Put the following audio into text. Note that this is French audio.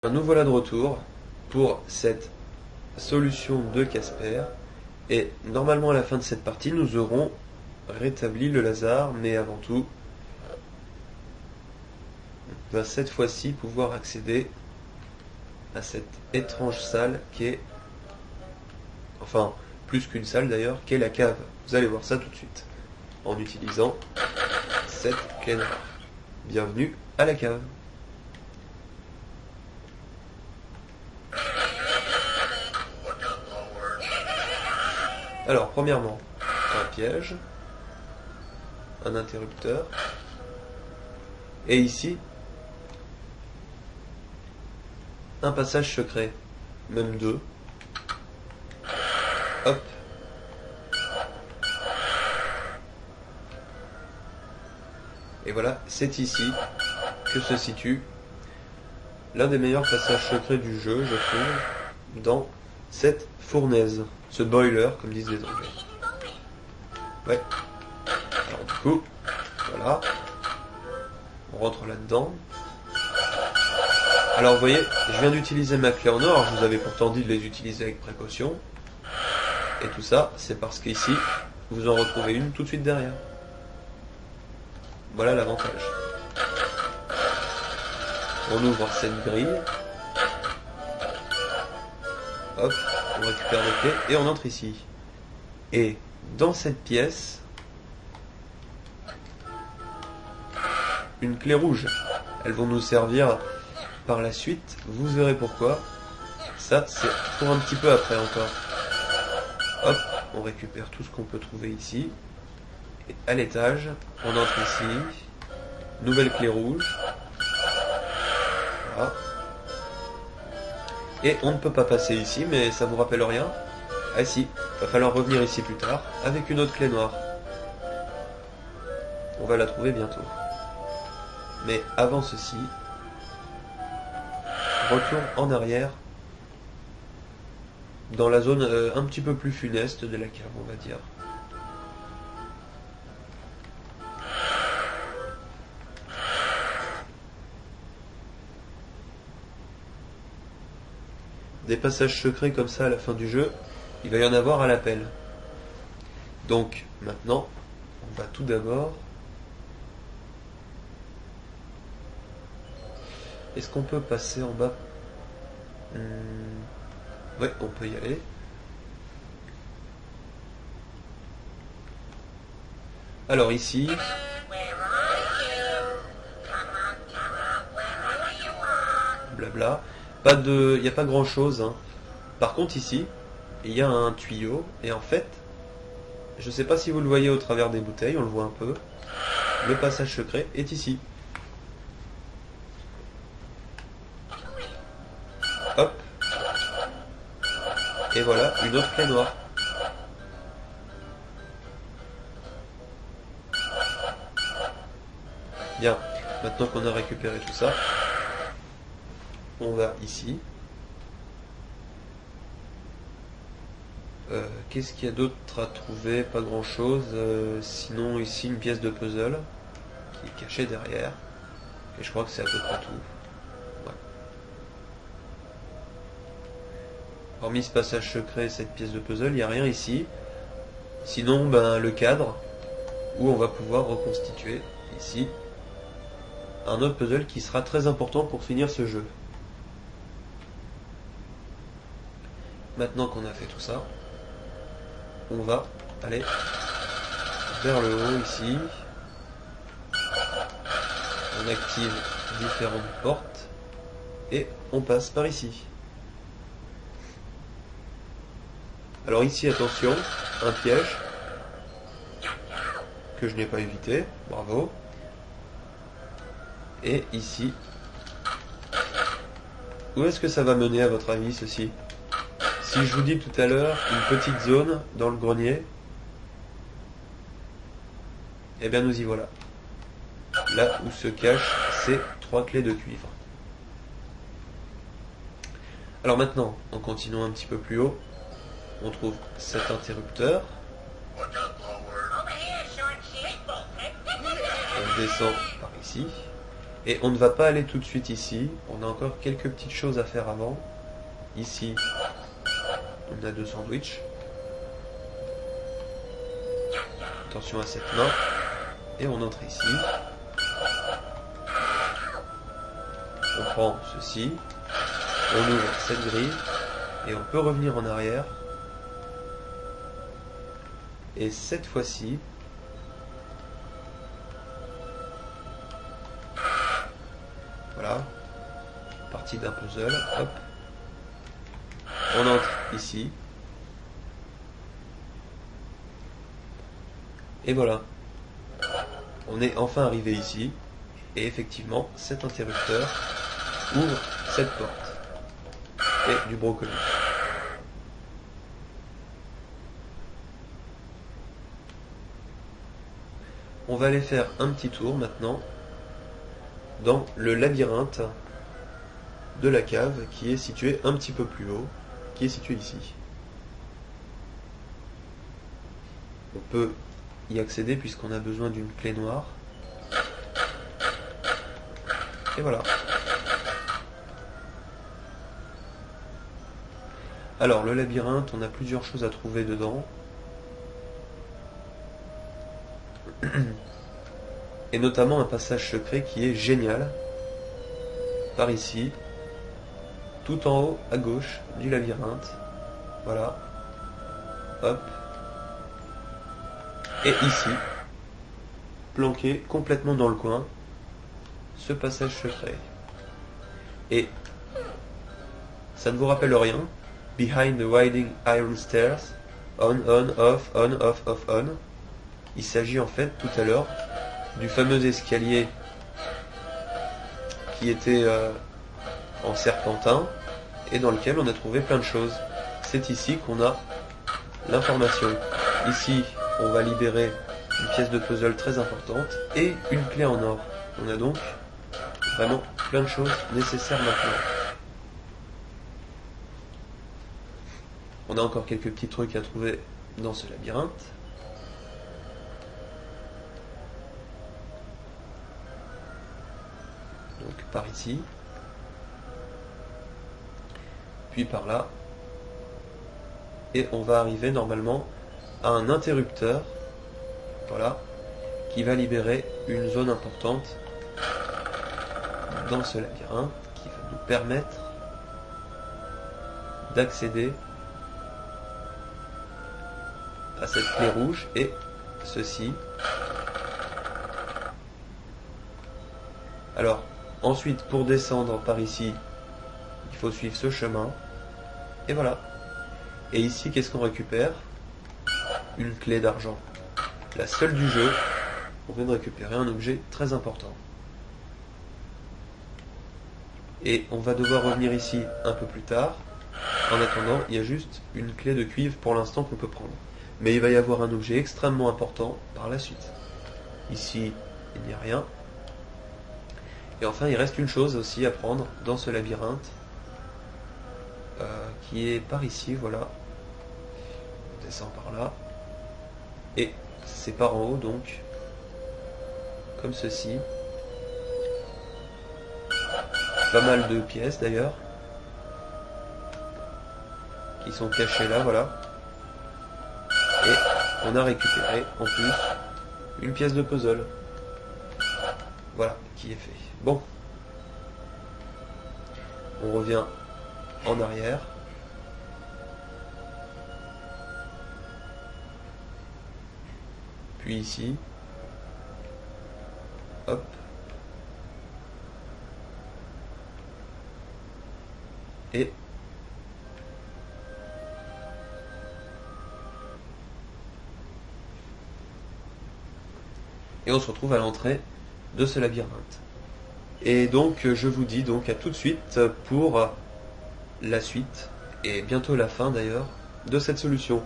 Nous voilà de retour pour cette solution de Casper et normalement à la fin de cette partie nous aurons rétabli le Lazare, mais avant tout on va cette fois-ci pouvoir accéder à cette étrange salle qui est, enfin plus qu'une salle d'ailleurs, qui est la cave. Vous allez voir ça tout de suite en utilisant cette clé noire. Bienvenue à la cave. Alors, premièrement, un piège, un interrupteur, et ici, un passage secret, même deux. Hop. Et voilà, c'est ici que se situe l'un des meilleurs passages secrets du jeu, je trouve, dans cette fournaise, ce boiler, comme disent les Anglais. Ouais. Alors du coup, voilà. On rentre là-dedans. Alors vous voyez, je viens d'utiliser ma clé en or, alors je vous avais pourtant dit de les utiliser avec précaution. Et tout ça, c'est parce qu'ici, vous en retrouvez une tout de suite derrière. Voilà l'avantage. On ouvre cette grille. Hop, on récupère les clés et on entre ici. Et dans cette pièce, une clé rouge. Elles vont nous servir par la suite, vous verrez pourquoi. Ça, c'est pour un petit peu après encore. Hop, on récupère tout ce qu'on peut trouver ici. Et à l'étage, on entre ici. Nouvelle clé rouge. Voilà. Et on ne peut pas passer ici, mais ça vous rappelle rien? Ah si, va falloir revenir ici plus tard, avec une autre clé noire. On va la trouver bientôt. Mais avant ceci, retourne en arrière, dans la zone un petit peu plus funeste de la cave, on va dire. Des passages secrets comme ça à la fin du jeu, il va y en avoir à l'appel. Donc maintenant, on va tout d'abord... Est-ce qu'on peut passer en bas? Ouais, on peut y aller. Alors ici... Blabla. Il n'y a pas grand chose. Hein. Par contre ici, il y a un tuyau. Et en fait, je ne sais pas si vous le voyez au travers des bouteilles, on le voit un peu. Le passage secret est ici. Hop. Et voilà, une autre clé noire. Bien, maintenant qu'on a récupéré tout ça, on va ici. Qu'est-ce qu'il y a d'autre à trouver? Pas grand chose. Sinon ici une pièce de puzzle qui est cachée derrière. Et je crois que c'est à peu près tout. Ouais. Hormis ce passage secret et cette pièce de puzzle, il n'y a rien ici. Sinon, ben, le cadre où on va pouvoir reconstituer ici un autre puzzle qui sera très important pour finir ce jeu. Maintenant qu'on a fait tout ça, on va aller vers le haut ici. On active différentes portes et on passe par ici. Alors ici, attention, un piège que je n'ai pas évité, bravo. Et ici, où est-ce que ça va mener à votre avis ceci? Si je vous dis tout à l'heure une petite zone dans le grenier, eh bien nous y voilà. Là où se cachent ces 3 clés de cuivre. Alors maintenant, en continuant un petit peu plus haut, on trouve cet interrupteur. On descend par ici. Et on ne va pas aller tout de suite ici, on a encore quelques petites choses à faire avant. Ici, on a 2 sandwichs. Attention à cette main. Et on entre ici. On prend ceci. On ouvre cette grille. Et on peut revenir en arrière. Et cette fois-ci, voilà, partie d'un puzzle, hop. On entre ici. Et voilà. On est enfin arrivé ici. Et effectivement, cet interrupteur ouvre cette porte. Et du brocoli. On va aller faire un petit tour maintenant dans le labyrinthe de la cave qui est situé un petit peu plus haut, qui est situé ici. On peut y accéder puisqu'on a besoin d'une clé noire. Et voilà. Alors le labyrinthe, on a plusieurs choses à trouver dedans. Et notamment un passage secret qui est génial. Par ici, tout en haut à gauche du labyrinthe. Voilà. Hop. Et ici, planqué complètement dans le coin, ce passage secret. Et ça ne vous rappelle rien? Behind the winding iron stairs, on, off, off, on. Il s'agit en fait tout à l'heure du fameux escalier qui était en serpentin et dans lequel on a trouvé plein de choses. C'est ici qu'on a l'information. Ici, on va libérer une pièce de puzzle très importante et une clé en or. On a donc vraiment plein de choses nécessaires maintenant. On a encore quelques petits trucs à trouver dans ce labyrinthe. Donc par ici, puis par là, et on va arriver normalement à un interrupteur, voilà, qui va libérer une zone importante dans ce labyrinthe, qui va nous permettre d'accéder à cette clé rouge et ceci. Alors, ensuite, pour descendre par ici, il faut suivre ce chemin. Et voilà. Et ici, qu'est-ce qu'on récupère? Une clé d'argent. La seule du jeu. On vient de récupérer un objet très important. Et on va devoir revenir ici un peu plus tard. En attendant, il y a juste une clé de cuivre pour l'instant qu'on peut prendre. Mais il va y avoir un objet extrêmement important par la suite. Ici, il n'y a rien. Et enfin, il reste une chose aussi à prendre dans ce labyrinthe, qui est par ici, voilà. On descend par là. Et c'est par en haut, donc, comme ceci. Pas mal de pièces d'ailleurs, qui sont cachées là, voilà. Et on a récupéré en plus une pièce de puzzle. Voilà, qui est fait. Bon. On revient en arrière. Puis ici. Hop. Et on se retrouve à l'entrée de ce labyrinthe. Et donc je vous dis donc à tout de suite pour la suite, et bientôt la fin d'ailleurs, de cette solution.